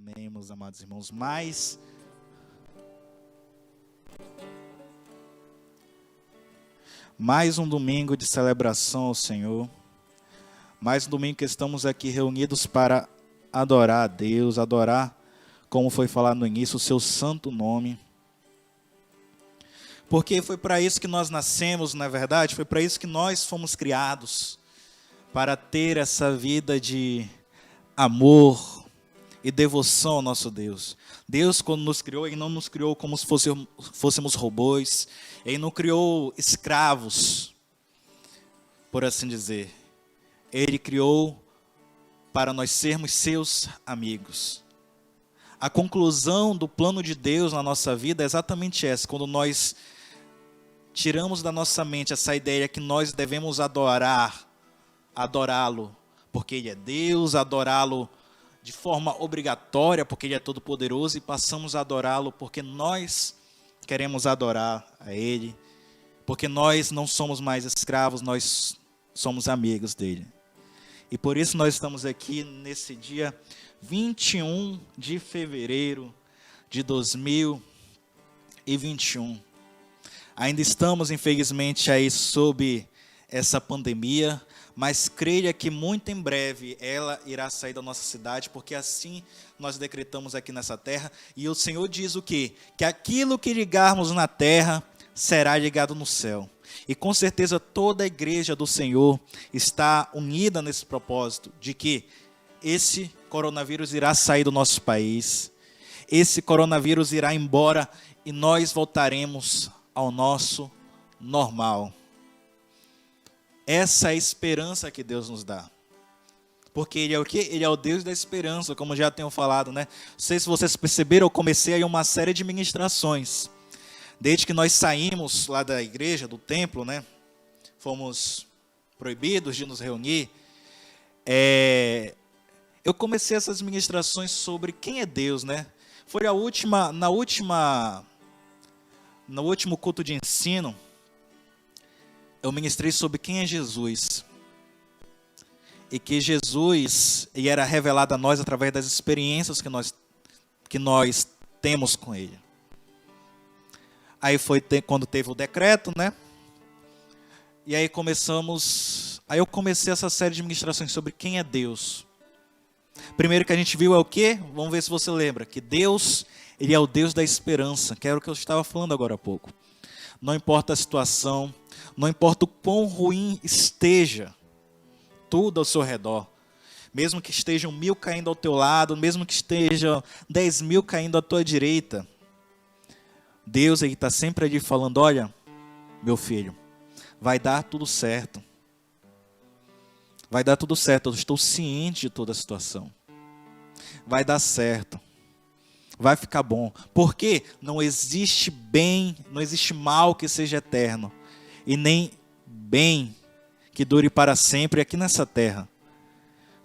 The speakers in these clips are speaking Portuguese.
Amém, meus amados irmãos. Mais um domingo de celebração ao Senhor. Mais um domingo que estamos aqui reunidos para adorar a Deus, adorar, como foi falado no início, o seu santo nome. Porque foi para isso que nós nascemos, na verdade, foi para isso que nós fomos criados, para ter essa vida de amor e devoção ao nosso Deus. Deus, quando nos criou, Ele não nos criou como se fôssemos robôs, Ele não criou escravos, por assim dizer. Ele criou para nós sermos seus amigos. A conclusão do plano de Deus na nossa vida é exatamente essa, quando nós tiramos da nossa mente essa ideia que nós devemos adorá-lo, porque Ele é Deus, adorá-lo de forma obrigatória, porque Ele é todo-poderoso, e passamos a adorá-lo porque nós queremos adorar a Ele, porque nós não somos mais escravos, nós somos amigos dEle. E por isso nós estamos aqui nesse dia 21 de fevereiro de 2021. Ainda estamos, infelizmente, aí sob essa pandemia, mas creia que muito em breve ela irá sair da nossa cidade, porque assim nós decretamos aqui nessa terra. E o Senhor diz o quê? Que aquilo que ligarmos na terra será ligado no céu. E com certeza toda a igreja do Senhor está unida nesse propósito, de que esse coronavírus irá sair do nosso país, esse coronavírus irá embora e nós voltaremos ao nosso normal. Essa é a esperança que Deus nos dá. Porque Ele é o quê? Ele é o Deus da esperança, como já tenho falado, né? Não sei se vocês perceberam, eu comecei aí uma série de ministrações. Desde que nós saímos lá da igreja, do templo, né? Fomos proibidos de nos reunir. Eu comecei essas ministrações sobre quem é Deus, né? Foi no último culto de ensino, eu ministrei sobre quem é Jesus. E que Jesus era revelado a nós através das experiências que nós temos com Ele. Aí foi quando teve o decreto, né? E aí eu comecei essa série de ministrações sobre quem é Deus. Primeiro que a gente viu é o quê? Vamos ver se você lembra. Que Deus, Ele é o Deus da esperança, que era o que eu estava falando agora há pouco. Não importa a situação, não importa o quão ruim esteja tudo ao seu redor, mesmo que estejam 1000 caindo ao teu lado, mesmo que estejam 10.000 caindo à tua direita, Deus está sempre ali falando: olha, meu filho, vai dar tudo certo. Vai dar tudo certo, eu estou ciente de toda a situação. Vai dar certo. Vai ficar bom. Porque não existe bem, não existe mal que seja eterno. E nem bem que dure para sempre aqui nessa terra.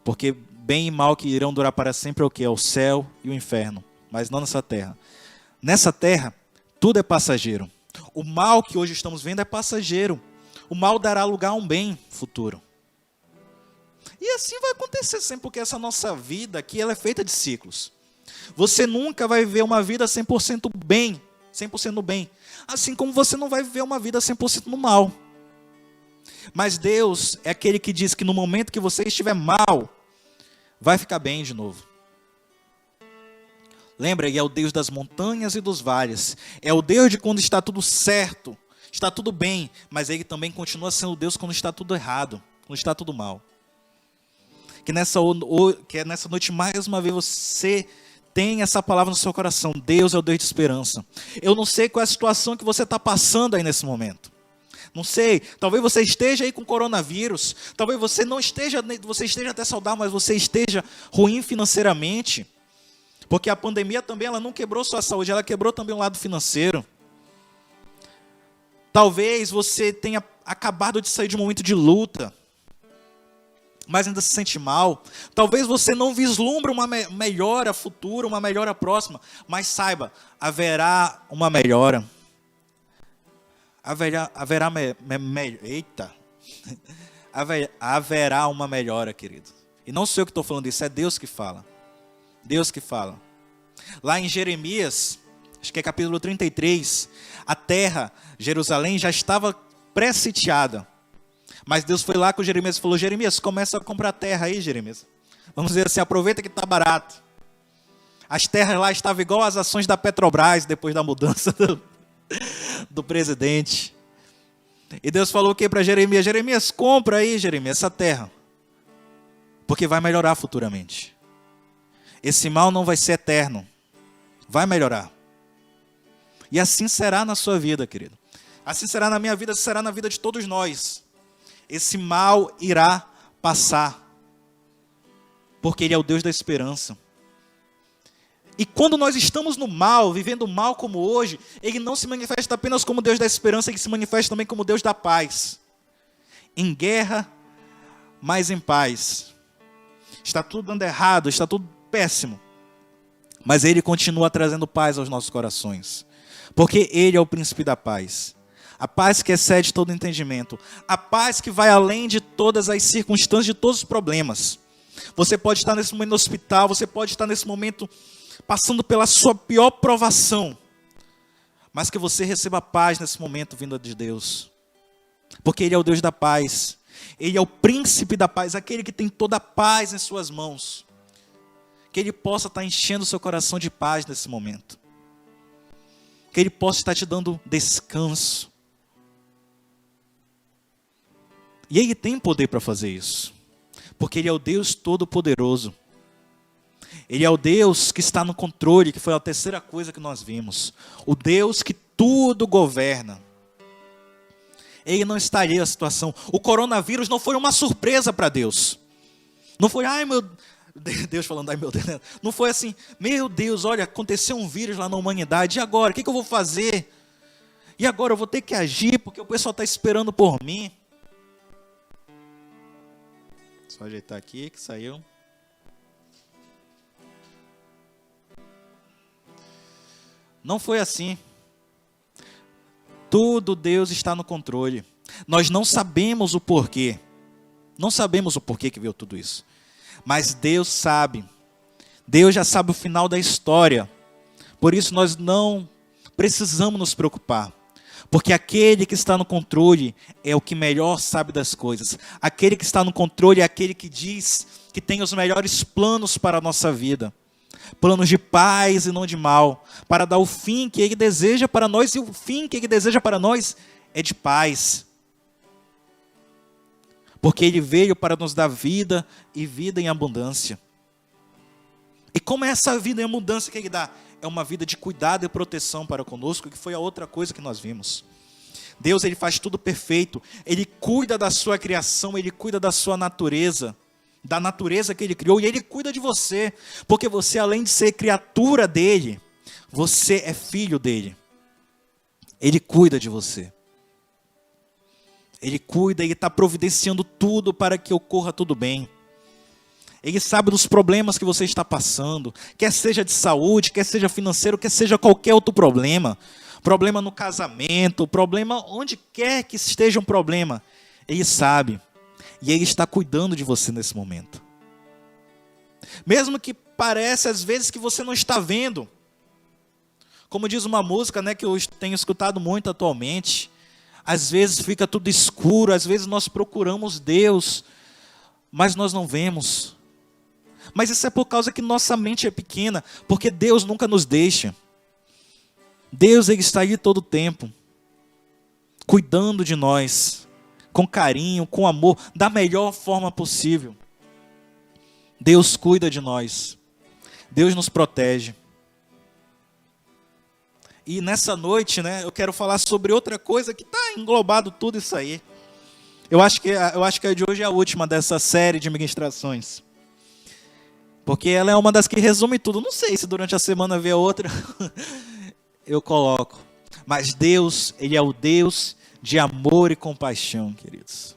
Porque bem e mal que irão durar para sempre é o quê? É o céu e o inferno. Mas não nessa terra. Nessa terra, tudo é passageiro. O mal que hoje estamos vendo é passageiro. O mal dará lugar a um bem futuro. E assim vai acontecer sempre, porque essa nossa vida aqui ela é feita de ciclos. Você nunca vai viver uma vida 100% bem, 100% no bem. Assim como você não vai viver uma vida 100% no mal. Mas Deus é aquele que diz que no momento que você estiver mal, vai ficar bem de novo. Lembra, Ele é o Deus das montanhas e dos vales. É o Deus de quando está tudo certo, está tudo bem. Mas Ele também continua sendo Deus quando está tudo errado, quando está tudo mal. Que nessa noite, mais uma vez, você tem essa palavra no seu coração. Deus é o Deus de esperança. Eu não sei qual é a situação que você está passando aí nesse momento. Não sei, talvez você esteja aí com coronavírus. Talvez você não esteja, você esteja até saudável, mas você esteja ruim financeiramente. Porque a pandemia também, ela não quebrou só a saúde, ela quebrou também o lado financeiro. Talvez você tenha acabado de sair de um momento de luta, mas ainda se sente mal. Talvez você não vislumbre uma melhora futura, uma melhora próxima, mas saiba, haverá uma melhora. Haverá uma melhora, querido. E não sou eu que estou falando isso, é Deus que fala. Deus que fala. Lá em Jeremias, acho que é capítulo 33, a terra, Jerusalém, já estava pré-sitiada. Mas Deus foi lá com Jeremias e falou: Jeremias, começa a comprar terra aí, Jeremias. Vamos dizer assim, aproveita que está barato. As terras lá estavam igual às ações da Petrobras, depois da mudança do presidente. E Deus falou o que para Jeremias? Jeremias, compra aí, Jeremias, essa terra. Porque vai melhorar futuramente. Esse mal não vai ser eterno. Vai melhorar. E assim será na sua vida, querido. Assim será na minha vida, assim será na vida de todos nós. Esse mal irá passar. Porque Ele é o Deus da esperança. E quando nós estamos no mal, vivendo mal como hoje, Ele não se manifesta apenas como Deus da esperança, Ele se manifesta também como Deus da paz. Em guerra, mas em paz. Está tudo dando errado, está tudo péssimo. Mas Ele continua trazendo paz aos nossos corações. Porque Ele é o príncipe da paz. A paz que excede todo entendimento. A paz que vai além de todas as circunstâncias, de todos os problemas. Você pode estar nesse momento no hospital, você pode estar nesse momento passando pela sua pior provação. Mas que você receba paz nesse momento vinda de Deus. Porque Ele é o Deus da paz. Ele é o príncipe da paz, aquele que tem toda a paz em suas mãos. Que Ele possa estar enchendo o seu coração de paz nesse momento. Que Ele possa estar te dando descanso. E Ele tem poder para fazer isso. Porque Ele é o Deus Todo-Poderoso. Ele é o Deus que está no controle, que foi a terceira coisa que nós vimos. O Deus que tudo governa. Ele não está alheio à situação. O coronavírus não foi uma surpresa para Deus. Não foi, ai meu Deus falando, ai meu Deus. Não foi assim, meu Deus, olha, aconteceu um vírus lá na humanidade. E agora, o que eu vou fazer? E agora eu vou ter que agir, porque o pessoal está esperando por mim. Só ajeitar aqui que saiu. Não foi assim. Tudo Deus está no controle. Nós não sabemos o porquê. Não sabemos o porquê que veio tudo isso. Mas Deus sabe. Deus já sabe o final da história. Por isso nós não precisamos nos preocupar. Porque aquele que está no controle é o que melhor sabe das coisas. Aquele que está no controle é aquele que diz que tem os melhores planos para a nossa vida. Planos de paz e não de mal, para dar o fim que Ele deseja para nós, e o fim que Ele deseja para nós é de paz. Porque Ele veio para nos dar vida e vida em abundância. E como é essa vida em abundância que Ele dá? É uma vida de cuidado e proteção para conosco, que foi a outra coisa que nós vimos. Deus, Ele faz tudo perfeito, Ele cuida da sua criação, Ele cuida da sua natureza, da natureza que Ele criou, e Ele cuida de você, porque você, além de ser criatura dEle, você é filho dEle. Ele cuida de você. Ele cuida, Ele está providenciando tudo para que ocorra tudo bem. Ele sabe dos problemas que você está passando, quer seja de saúde, quer seja financeiro, quer seja qualquer outro problema. Problema no casamento, problema onde quer que esteja um problema. Ele sabe. E Ele está cuidando de você nesse momento. Mesmo que pareça às vezes que você não está vendo. Como diz uma música, né, que eu tenho escutado muito atualmente. Às vezes fica tudo escuro, às vezes nós procuramos Deus, mas nós não vemos. Mas isso é por causa que nossa mente é pequena, porque Deus nunca nos deixa. Deus, Ele está aí todo o tempo, cuidando de nós, com carinho, com amor, da melhor forma possível. Deus cuida de nós. Deus nos protege. E nessa noite, né, eu quero falar sobre outra coisa que está englobado tudo isso aí. Eu acho que a de hoje é a última dessa série de ministrações. Porque ela é uma das que resume tudo. Não sei se durante a semana vier outra, eu coloco. Mas Deus, Ele é o Deus de amor e compaixão, queridos.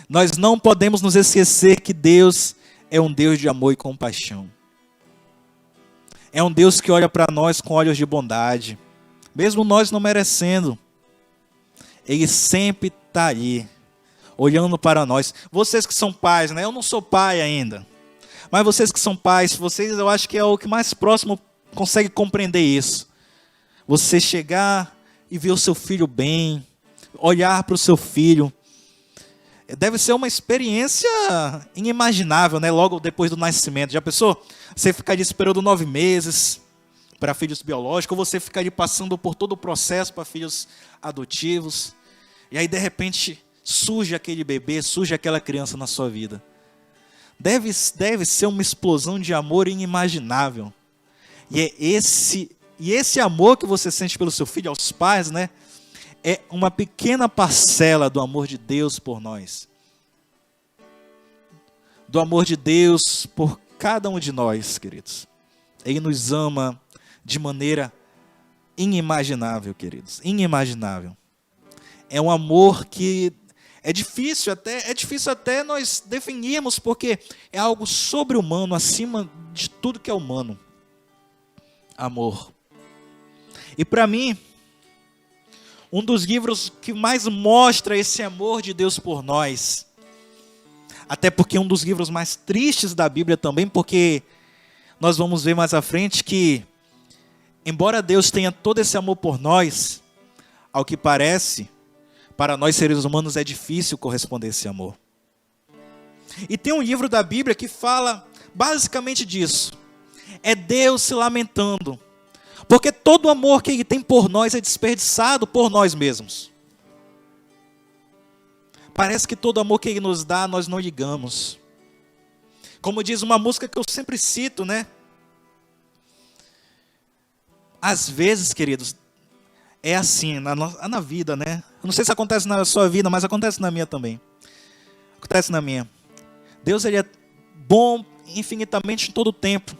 Nós não podemos nos esquecer que Deus é um Deus de amor e compaixão. É um Deus que olha para nós com olhos de bondade. Mesmo nós não merecendo. Ele sempre está ali, olhando para nós. Vocês que são pais, né? Eu não sou pai ainda. Mas vocês que são pais, vocês eu acho que é o que mais próximo consegue compreender isso. Você chegar e ver o seu filho bem, olhar para o seu filho, deve ser uma experiência inimaginável, né? Logo depois do nascimento. Já pensou? Você ficaria esperando 9 meses para filhos biológicos, ou você ficaria passando por todo o processo para filhos adotivos, e aí de repente surge aquele bebê, surge aquela criança na sua vida. Deve ser uma explosão de amor inimaginável. E esse amor que você sente pelo seu filho, aos pais, né? É uma pequena parcela do amor de Deus por nós. Do amor de Deus por cada um de nós, queridos. Ele nos ama de maneira inimaginável, queridos. Inimaginável. É um amor que é difícil até nós definirmos, porque é algo sobre-humano, acima de tudo que é humano. Amor. E para mim, um dos livros que mais mostra esse amor de Deus por nós, até porque é um dos livros mais tristes da Bíblia também, porque nós vamos ver mais à frente que, embora Deus tenha todo esse amor por nós, ao que parece, para nós seres humanos é difícil corresponder a esse amor. E tem um livro da Bíblia que fala basicamente disso. É Deus se lamentando, porque todo o amor que Ele tem por nós é desperdiçado por nós mesmos. Parece que todo amor que Ele nos dá, nós não ligamos. Como diz uma música que eu sempre cito, né? Às vezes, queridos, é assim na vida, né? Eu não sei se acontece na sua vida, mas acontece na minha também. Acontece na minha. Deus, Ele é bom infinitamente em todo o tempo.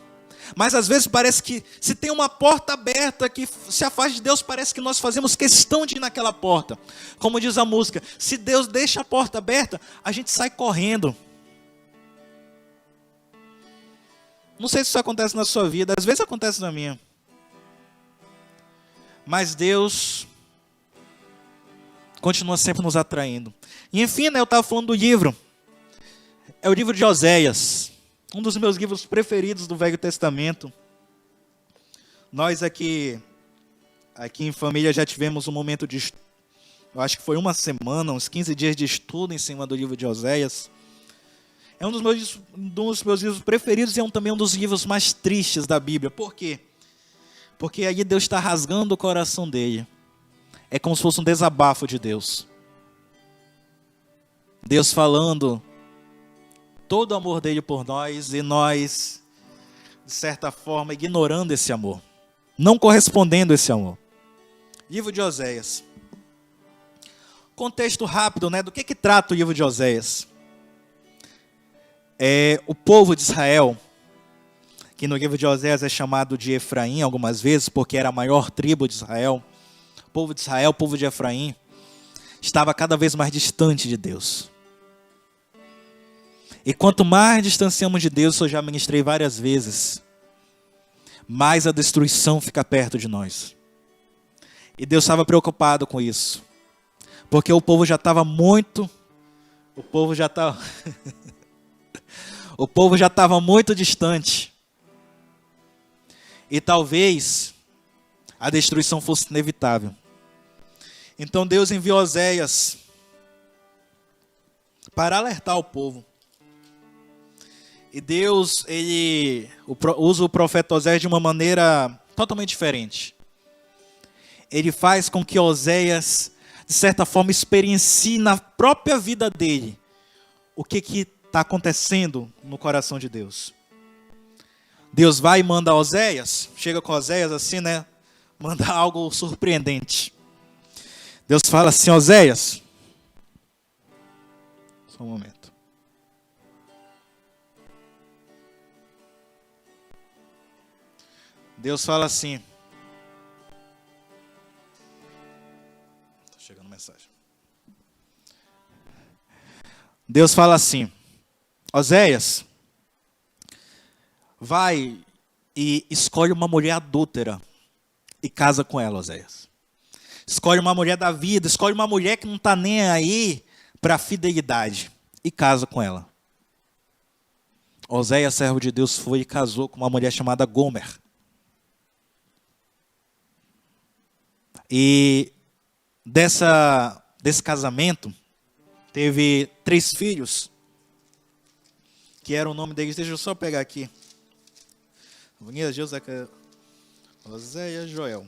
Mas às vezes parece que se tem uma porta aberta que se afasta de Deus, parece que nós fazemos questão de ir naquela porta. Como diz a música, se Deus deixa a porta aberta, a gente sai correndo. Não sei se isso acontece na sua vida, às vezes acontece na minha. Mas Deus continua sempre nos atraindo. E enfim, né, eu estava falando do livro. É o livro de Oséias. Um dos meus livros preferidos do Velho Testamento. Nós aqui em família já tivemos um momento de estudo. Eu acho que foi uma semana, uns 15 dias de estudo em cima do livro de Oséias. É um dos meus livros preferidos e é também um dos livros mais tristes da Bíblia. Por quê? Porque aí Deus está rasgando o coração dele. É como se fosse um desabafo de Deus. Deus falando todo o amor dele por nós e nós, de certa forma, ignorando esse amor. Não correspondendo a esse amor. Livro de Oséias. Contexto rápido, né? Do que trata o livro de Oséias? O povo de Israel, que no livro de Oséias é chamado de Efraim algumas vezes, porque era a maior tribo de Israel. O povo de Israel, o povo de Efraim, estava cada vez mais distante de Deus. E quanto mais distanciamos de Deus, eu já ministrei várias vezes, mais a destruição fica perto de nós. E Deus estava preocupado com isso, porque o povo já estava muito distante. E talvez a destruição fosse inevitável. Então Deus enviou Oséias para alertar o povo. E Deus, Ele usa o profeta Oséias de uma maneira totalmente diferente. Ele faz com que Oséias, de certa forma, experiencie na própria vida dele o que está acontecendo no coração de Deus. Deus vai e manda Oséias, chega com Oséias assim, né? Manda algo surpreendente. Deus fala assim: Oséias, só um momento. Deus fala assim. Está chegando mensagem. Deus fala assim: Oséias, vai e escolhe uma mulher adúltera e casa com ela, Oséias. Escolhe uma mulher da vida, escolhe uma mulher que não está nem aí para a fidelidade e casa com ela. Oséias, servo de Deus, foi e casou com uma mulher chamada Gomer. E desse casamento, teve 3 filhos, que era o nome deles. Deixa eu só pegar aqui. Oséias, Joel.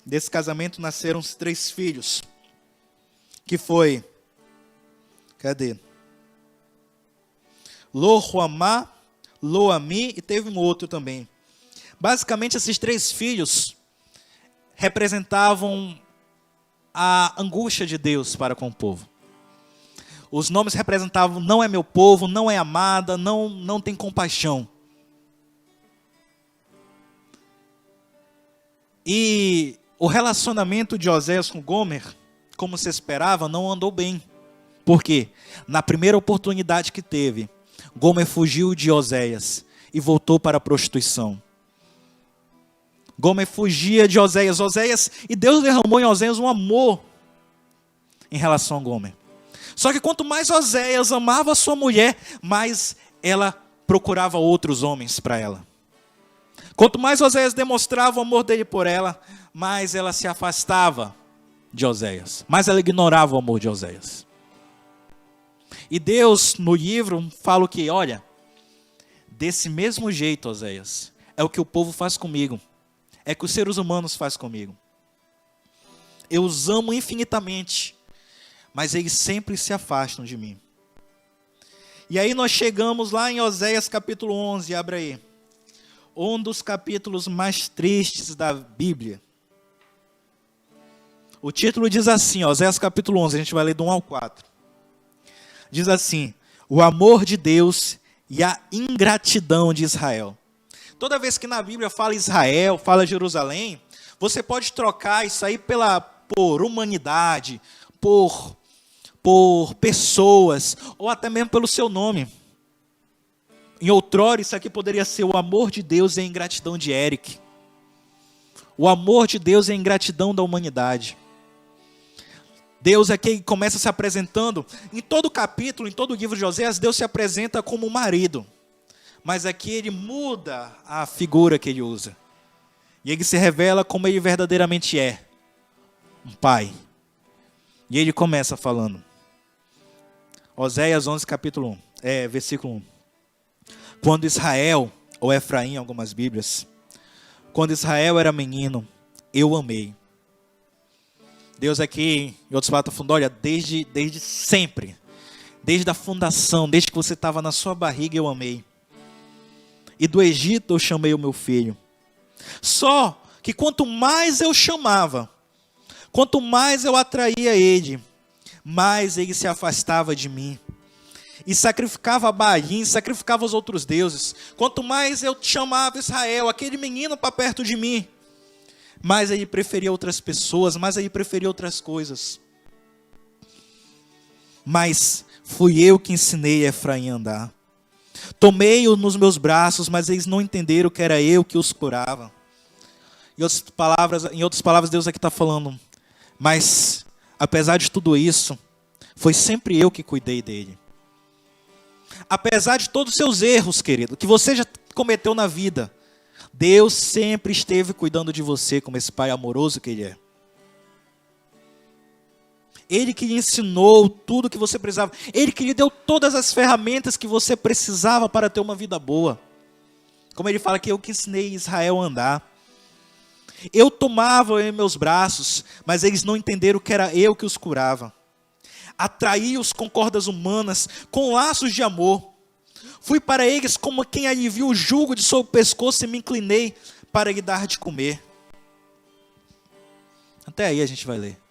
Desse casamento nasceram os 3 filhos, que foi, cadê? Lo-Ruamá, Lo-Ami, e teve um outro também. Basicamente, esses 3 filhos representavam a angústia de Deus para com o povo. Os nomes representavam: não é meu povo, não é amada, não tem compaixão. E o relacionamento de Oséias com Gomer, como se esperava, não andou bem. Por quê? Na primeira oportunidade que teve, Gomer fugiu de Oséias e voltou para a prostituição. Gomer fugia de Oséias, e Deus derramou em Oséias um amor em relação a Gomer. Só que quanto mais Oséias amava a sua mulher, mais ela procurava outros homens para ela. Quanto mais Oséias demonstrava o amor dele por ela, mais ela se afastava de Oséias, mais ela ignorava o amor de Oséias. E Deus, no livro, fala que, olha, desse mesmo jeito, Oséias, é o que o povo faz comigo, é o que os seres humanos fazem comigo. Eu os amo infinitamente, mas eles sempre se afastam de mim. E aí nós chegamos lá em Oséias capítulo 11, abre aí. Um dos capítulos mais tristes da Bíblia. O título diz assim, Oséias capítulo 11, a gente vai ler do 1 ao 4. Diz assim: o amor de Deus e a ingratidão de Israel. Toda vez que na Bíblia fala Israel, fala Jerusalém, você pode trocar isso aí por humanidade, por pessoas, ou até mesmo pelo seu nome. Em outrora, isso aqui poderia ser o amor de Deus e a ingratidão de Eric. O amor de Deus e a ingratidão da humanidade. Deus aqui começa se apresentando, em todo capítulo, em todo o livro de Oséias, Deus se apresenta como um marido. Mas aqui ele muda a figura que ele usa. E ele se revela como ele verdadeiramente é. Um pai. E ele começa falando. Oséias 11, capítulo 1, versículo 1. Quando Israel, ou Efraim em algumas Bíblias, quando Israel era menino, eu amei. Deus aqui, em outras palavras, está falando, olha, desde sempre, desde a fundação, desde que você estava na sua barriga, eu amei. E do Egito eu chamei o meu filho. Só que quanto mais eu chamava, quanto mais eu atraía ele, mais ele se afastava de mim. E sacrificava a Baalim, sacrificava os outros deuses. Quanto mais eu chamava Israel, aquele menino para perto de mim, mais ele preferia outras pessoas, mais ele preferia outras coisas. Mas fui eu que ensinei a Efraim a andar. Tomei-o nos meus braços, mas eles não entenderam que era eu que os curava. Em outras palavras, Deus aqui está falando, mas apesar de tudo isso, foi sempre eu que cuidei dele. Apesar de todos os seus erros, querido, que você já cometeu na vida, Deus sempre esteve cuidando de você como esse pai amoroso que ele é. Ele que lhe ensinou tudo que você precisava. Ele que lhe deu todas as ferramentas que você precisava para ter uma vida boa. Como ele fala que eu que ensinei Israel a andar. Eu tomava em meus braços, mas eles não entenderam que era eu que os curava. Atraí-os com cordas humanas, com laços de amor. Fui para eles como quem alivia o jugo de seu pescoço e me inclinei para lhe dar de comer. Até aí a gente vai ler.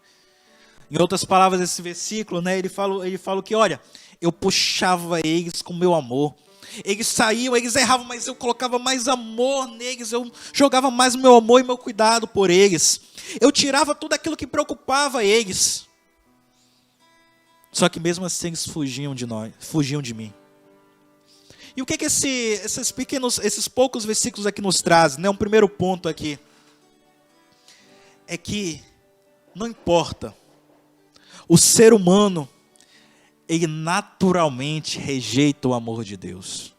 Em outras palavras, esse versículo, ele fala que, olha, eu puxava eles com meu amor. Eles saíam, eles erravam, mas eu colocava mais amor neles, eu jogava mais meu amor e meu cuidado por eles. Eu tirava tudo aquilo que preocupava eles. Só que mesmo assim eles fugiam de mim. E o que esses poucos versículos aqui nos trazem? Um primeiro ponto aqui é que não importa. O ser humano, ele naturalmente rejeita o amor de Deus.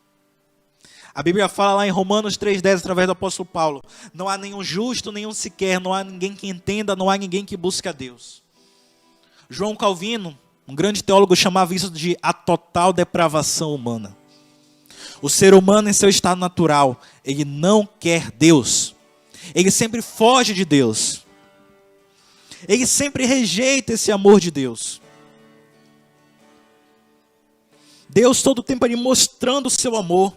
A Bíblia fala lá em Romanos 3,10, através do apóstolo Paulo: não há nenhum justo, nenhum sequer, não há ninguém que entenda, não há ninguém que busque a Deus. João Calvino, um grande teólogo, chamava isso de a total depravação humana. O ser humano, em seu estado natural, ele não quer Deus. Ele sempre foge de Deus. Ele sempre rejeita esse amor de Deus. Deus todo o tempo ali mostrando o seu amor.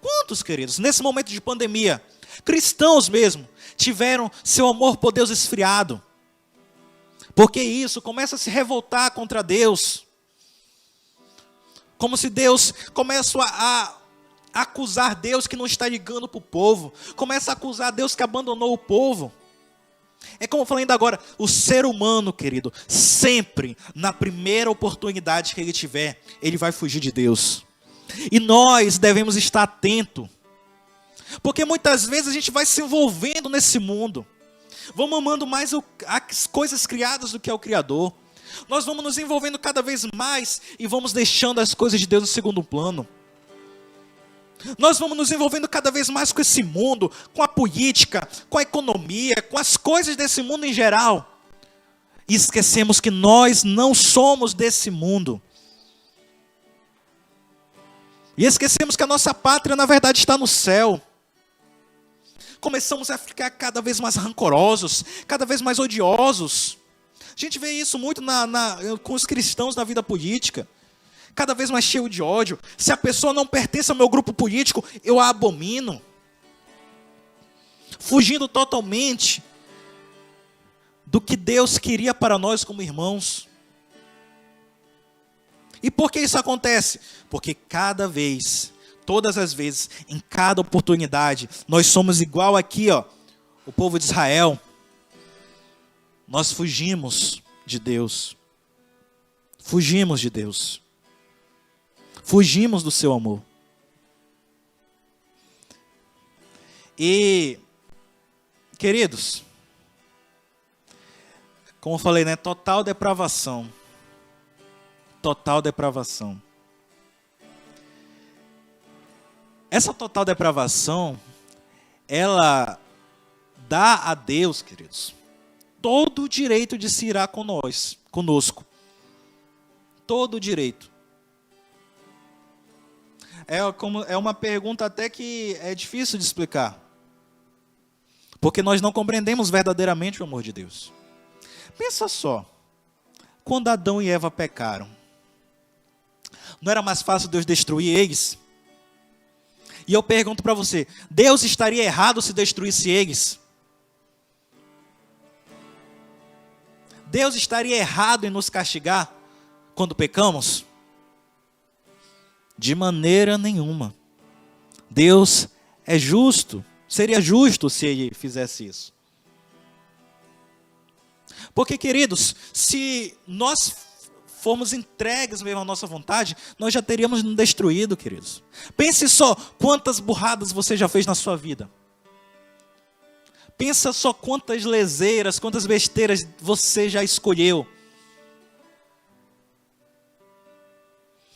Quantos, queridos, nesse momento de pandemia, cristãos mesmo, tiveram seu amor por Deus esfriado? Porque isso começa a se revoltar contra Deus. Como se Deus começa a acusar Deus que não está ligando para o povo. Começa a acusar Deus que abandonou o povo. É como eu falei ainda agora, o ser humano, querido, sempre, na primeira oportunidade que ele tiver, ele vai fugir de Deus. E nós devemos estar atentos. Porque muitas vezes a gente vai se envolvendo nesse mundo. Vamos amando mais as coisas criadas do que ao Criador. Nós vamos nos envolvendo cada vez mais e vamos deixando as coisas de Deus no segundo plano. Nós vamos nos envolvendo cada vez mais com esse mundo, com a política, com a economia, com as coisas desse mundo em geral. E esquecemos que nós não somos desse mundo. E esquecemos que a nossa pátria, na verdade, está no céu. Começamos a ficar cada vez mais rancorosos, cada vez mais odiosos. A gente vê isso muito com os cristãos na vida política. Cada vez mais cheio de ódio. Se a pessoa não pertence ao meu grupo político, eu a abomino. Fugindo totalmente do que Deus queria para nós como irmãos. E por que isso acontece? Porque cada vez, todas as vezes, em cada oportunidade, nós somos igual aqui, o povo de Israel. Nós fugimos de Deus. Fugimos de Deus. Fugimos do seu amor. E, queridos, como eu falei, total depravação. Total depravação. Essa total depravação, ela dá a Deus, queridos, todo o direito de se irar conosco. Todo o direito. É uma pergunta até que é difícil de explicar. Porque nós não compreendemos verdadeiramente o amor de Deus. Pensa só. Quando Adão e Eva pecaram, não era mais fácil Deus destruir eles? E eu pergunto para você, Deus estaria errado se destruísse eles? Deus estaria errado em nos castigar quando pecamos? De maneira nenhuma. Deus é justo. Seria justo se Ele fizesse isso. Porque, queridos, se nós formos entregues mesmo à nossa vontade, nós já teríamos nos destruído, queridos. Pense só quantas burradas você já fez na sua vida. Pensa só quantas leseiras, quantas besteiras você já escolheu.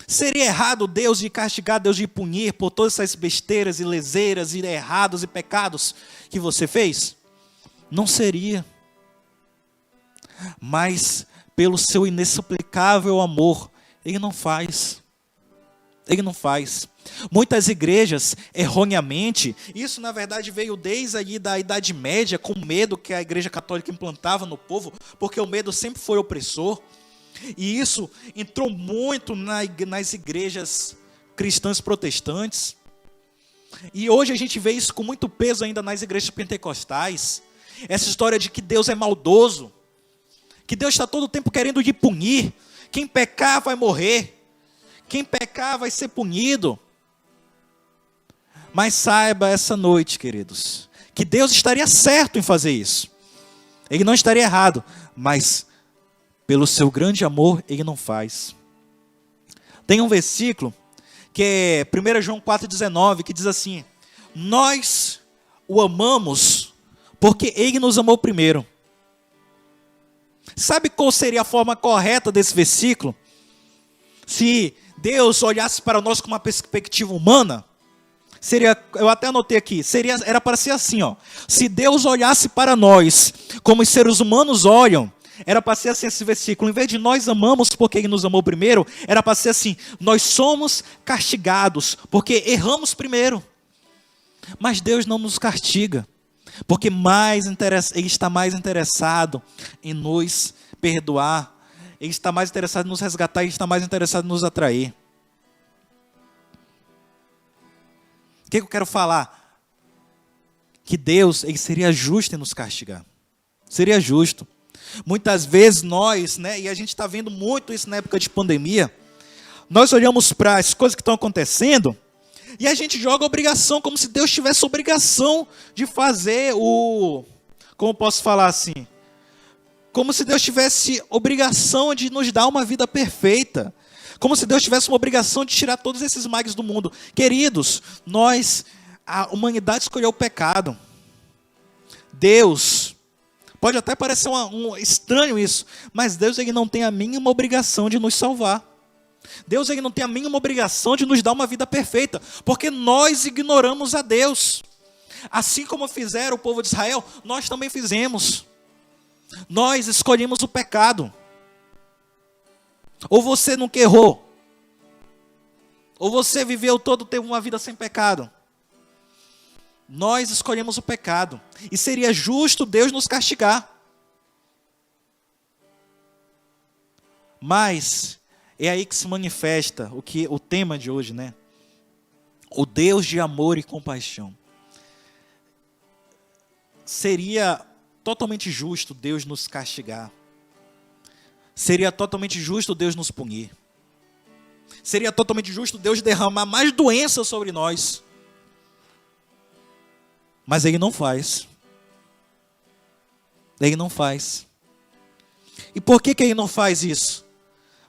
Seria errado Deus de castigar, Deus de punir por todas essas besteiras e leseiras e errados e pecados que você fez? Não seria. Mas pelo seu inexplicável amor, Ele não faz. Ele não faz. Muitas igrejas, erroneamente, isso na verdade veio desde aí da Idade Média, com medo que a Igreja Católica implantava no povo, porque o medo sempre foi opressor. E isso entrou muito nas igrejas cristãs protestantes. E hoje a gente vê isso com muito peso ainda nas igrejas pentecostais. Essa história de que Deus é maldoso, que Deus está todo o tempo querendo lhe punir. Quem pecar vai morrer. Quem pecar vai ser punido. Mas saiba essa noite, queridos, que Deus estaria certo em fazer isso. Ele não estaria errado, mas pelo seu grande amor, Ele não faz. Tem um versículo, que é 1 João 4,19, que diz assim: nós o amamos, porque Ele nos amou primeiro. Sabe qual seria a forma correta desse versículo? Se Deus olhasse para nós com uma perspectiva humana, eu até anotei aqui, era para ser assim, ó. Se Deus olhasse para nós como os seres humanos olham, era para ser assim esse versículo. Em vez de nós amamos porque Ele nos amou primeiro, era para ser assim: nós somos castigados porque erramos primeiro. Mas Deus não nos castiga, porque Ele está mais interessado em nos perdoar. Ele está mais interessado em nos resgatar, Ele está mais interessado em nos atrair. O que eu quero falar? Que Deus, Ele seria justo em nos castigar. Seria justo. Muitas vezes nós, e a gente está vendo muito isso na época de pandemia, nós olhamos para as coisas que estão acontecendo e a gente joga obrigação, como se Deus tivesse obrigação de fazer como posso falar assim? Como se Deus tivesse obrigação de nos dar uma vida perfeita. Como se Deus tivesse uma obrigação de tirar todos esses males do mundo. Queridos, a humanidade escolheu o pecado. Deus, pode até parecer estranho isso, mas Deus, Ele não tem a mínima obrigação de nos salvar. Deus, Ele não tem a mínima obrigação de nos dar uma vida perfeita, porque nós ignoramos a Deus. Assim como fizeram o povo de Israel, nós também fizemos. Nós escolhemos o pecado. Ou você nunca errou, ou você viveu todo o tempo uma vida sem pecado. Nós escolhemos o pecado, e seria justo Deus nos castigar. Mas é aí que se manifesta o tema de hoje, O Deus de amor e compaixão. Seria totalmente justo Deus nos castigar. Seria totalmente justo Deus nos punir. Seria totalmente justo Deus derramar mais doença sobre nós. Mas Ele não faz. Ele não faz. E por que Ele não faz isso?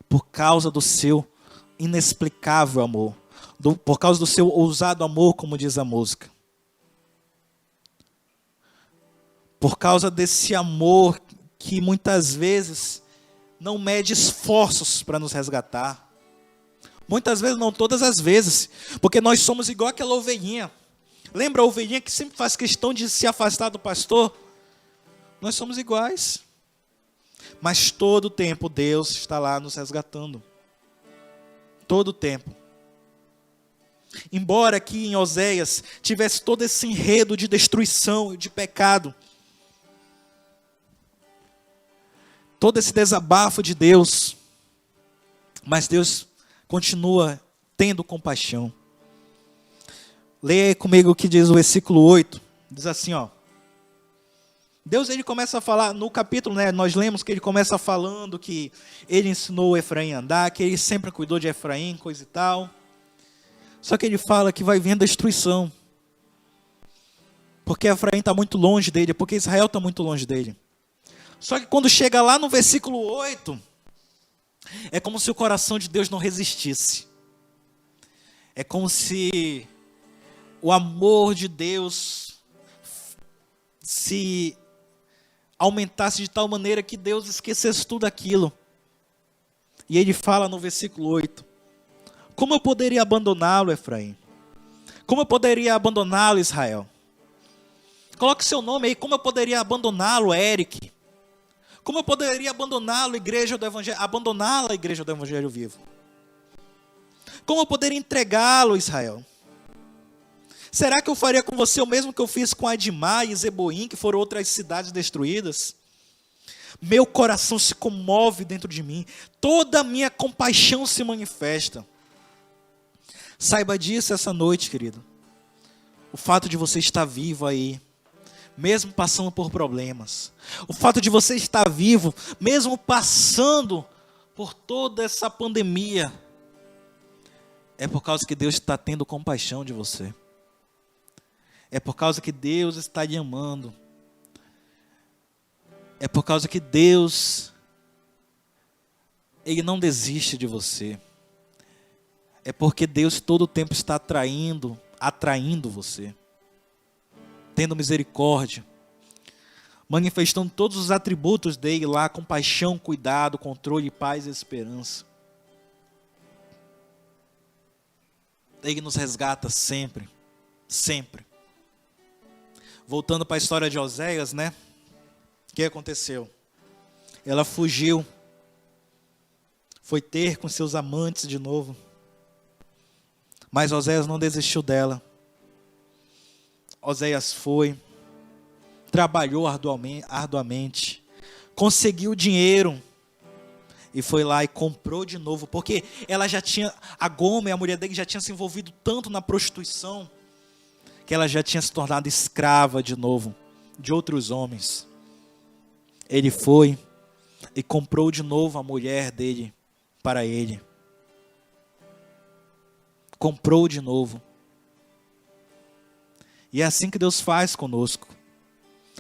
Por causa do seu inexplicável amor. Por causa do seu ousado amor, como diz a música. Por causa desse amor que muitas vezes não mede esforços para nos resgatar. Muitas vezes, não todas as vezes. Porque nós somos igual aquela ovelhinha. Lembra a ovelhinha que sempre faz questão de se afastar do pastor? Nós somos iguais. Mas todo o tempo Deus está lá nos resgatando. Todo o tempo. Embora aqui em Oséias tivesse todo esse enredo de destruição, de pecado, todo esse desabafo de Deus, mas Deus continua tendo compaixão. Leia aí comigo o que diz o versículo 8. Diz assim, Deus, Ele começa a falar, no capítulo, nós lemos que Ele começa falando que Ele ensinou Efraim a andar, que Ele sempre cuidou de Efraim, coisa e tal. Só que Ele fala que vai vir a destruição. Porque Efraim está muito longe dele, porque Israel está muito longe dele. Só que quando chega lá no versículo 8, é como se o coração de Deus não resistisse. É como se o amor de Deus se aumentasse de tal maneira que Deus esquecesse tudo aquilo. E Ele fala no versículo 8: como eu poderia abandoná-lo, Efraim? Como eu poderia abandoná-lo, Israel? Coloque seu nome aí. Como eu poderia abandoná-lo, Eric? Como eu poderia abandoná-lo, igreja do Evangelho, abandoná-la, a igreja do Evangelho Vivo? Como eu poderia entregá-lo, Israel? Será que eu faria com você o mesmo que eu fiz com Adimá e Zeboim, que foram outras cidades destruídas? Meu coração se comove dentro de mim, toda a minha compaixão se manifesta. Saiba disso essa noite, querido. O fato de você estar vivo aí, mesmo passando por problemas. O fato de você estar vivo, mesmo passando por toda essa pandemia, é por causa que Deus está tendo compaixão de você. É por causa que Deus está lhe amando. É por causa que Deus, Ele não desiste de você. É porque Deus todo o tempo está atraindo você. Tendo misericórdia, manifestando todos os atributos dele lá, compaixão, cuidado, controle, paz e esperança. Ele nos resgata sempre. sempre. Voltando para a história de Oséias, né? O que aconteceu? Ela fugiu, foi ter com seus amantes de novo. Mas Oséias não desistiu dela. Oséias foi, trabalhou arduamente, conseguiu dinheiro e foi lá e comprou de novo, porque ela já tinha, a Gomer, a mulher dele, já tinha se envolvido tanto na prostituição, que ela já tinha se tornado escrava de novo, de outros homens. Ele foi e comprou de novo a mulher dele para ele. Comprou de novo. E é assim que Deus faz conosco.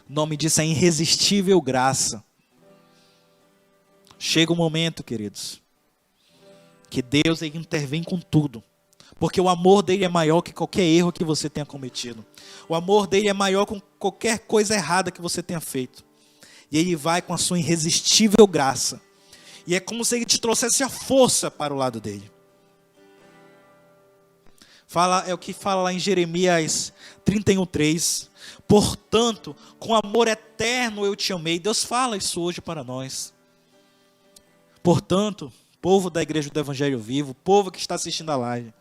O nome disso é irresistível graça. Chega um momento, queridos, que Deus ele intervém com tudo. Porque o amor dele é maior que qualquer erro que você tenha cometido. O amor dele é maior que qualquer coisa errada que você tenha feito. E ele vai com a sua irresistível graça. E é como se ele te trouxesse a força para o lado dele. É o que fala lá em Jeremias 31:3. Portanto, com amor eterno eu te amei. Deus fala isso hoje para nós. Portanto, povo da igreja do Evangelho Vivo, povo que está assistindo a live,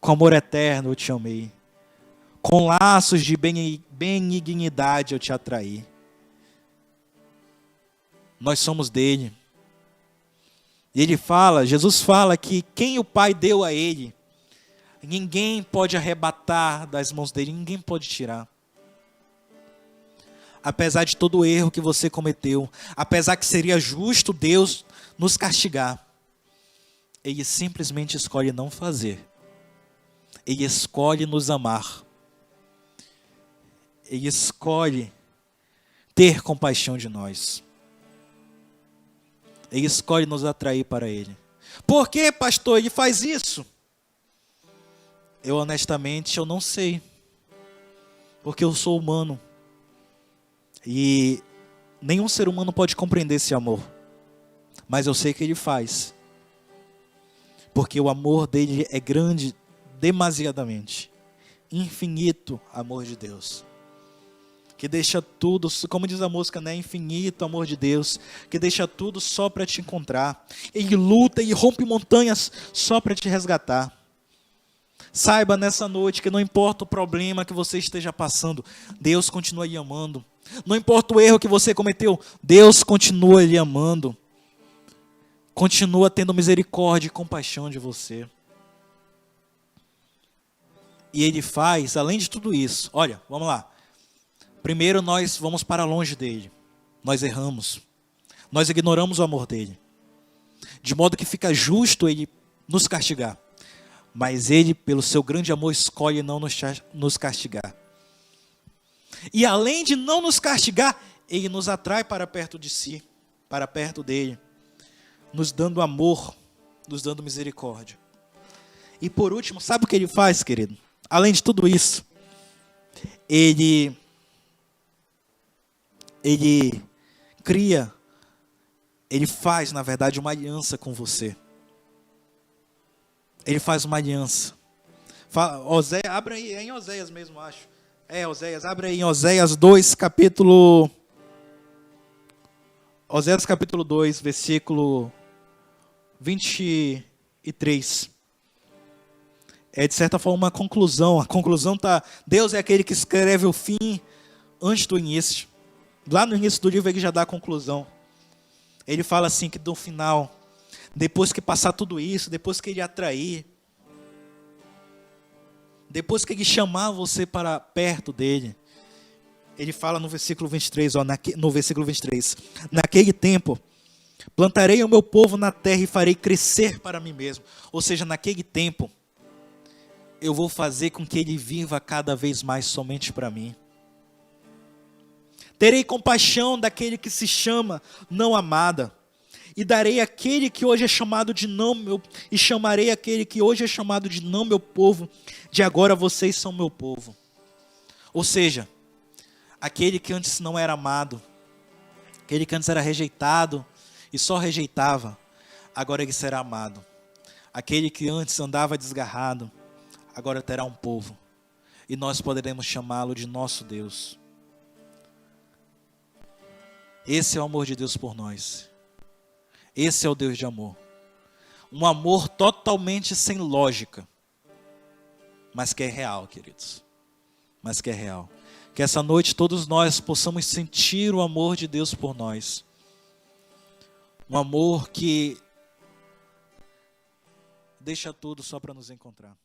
com amor eterno eu te amei. Com laços de benignidade eu te atraí. Nós somos dele. E ele fala, Jesus fala que quem o Pai deu a ele, ninguém pode arrebatar das mãos dele, ninguém pode tirar. Apesar de todo o erro que você cometeu, apesar que seria justo Deus nos castigar, ele simplesmente escolhe não fazer. Ele escolhe nos amar. Ele escolhe ter compaixão de nós. Ele escolhe nos atrair para ele. Por que, pastor, ele faz isso? Eu honestamente, eu não sei. Porque eu sou humano. E nenhum ser humano pode compreender esse amor. Mas eu sei que ele faz. Porque o amor dele é grande demasiadamente. Infinito amor de Deus. Que deixa tudo, como diz a música, né? Infinito amor de Deus. Que deixa tudo só para te encontrar. Ele luta e rompe montanhas só para te resgatar. Saiba nessa noite que não importa o problema que você esteja passando, Deus continua lhe amando. Não importa o erro que você cometeu, Deus continua lhe amando. Continua tendo misericórdia e compaixão de você. E ele faz, além de tudo isso, olha, vamos lá. Primeiro nós vamos para longe dele. Nós erramos. Nós ignoramos o amor dele. De modo que fica justo ele nos castigar. Mas ele, pelo seu grande amor, escolhe não nos castigar. E além de não nos castigar, ele nos atrai para perto de si, para perto dele, nos dando amor, nos dando misericórdia. E por último, sabe o que ele faz, querido? Além de tudo isso, ele cria, ele faz, na verdade, uma aliança com você. Ele faz uma aliança. Oséias, abre aí, é em Oséias mesmo, acho. Oséias, abre aí em Oséias 2, Oséias capítulo 2, versículo 23. É de certa forma uma conclusão. A conclusão está, Deus é aquele que escreve o fim antes do início. Lá no início do livro ele já dá a conclusão. Ele fala assim que no final, depois que passar tudo isso, depois que ele atrair, depois que ele chamar você para perto dele, ele fala no versículo 23, no versículo 23, naquele tempo, plantarei o meu povo na terra e farei crescer para mim mesmo. Ou seja, naquele tempo, eu vou fazer com que ele viva cada vez mais somente para mim. Terei compaixão daquele que se chama não amada, e darei aquele que hoje é chamado de não meu, e chamarei aquele que hoje é chamado de não meu povo, de agora vocês são meu povo. Ou seja, aquele que antes não era amado, aquele que antes era rejeitado e só rejeitava, agora ele será amado. Aquele que antes andava desgarrado, agora terá um povo. e nós poderemos chamá-lo de nosso Deus. Esse é o amor de Deus por nós. Esse é o Deus de amor. Um amor totalmente sem lógica, mas que é real, queridos. Mas que é real. Que essa noite todos nós possamos sentir o amor de Deus por nós. Um amor que deixa tudo só para nos encontrar.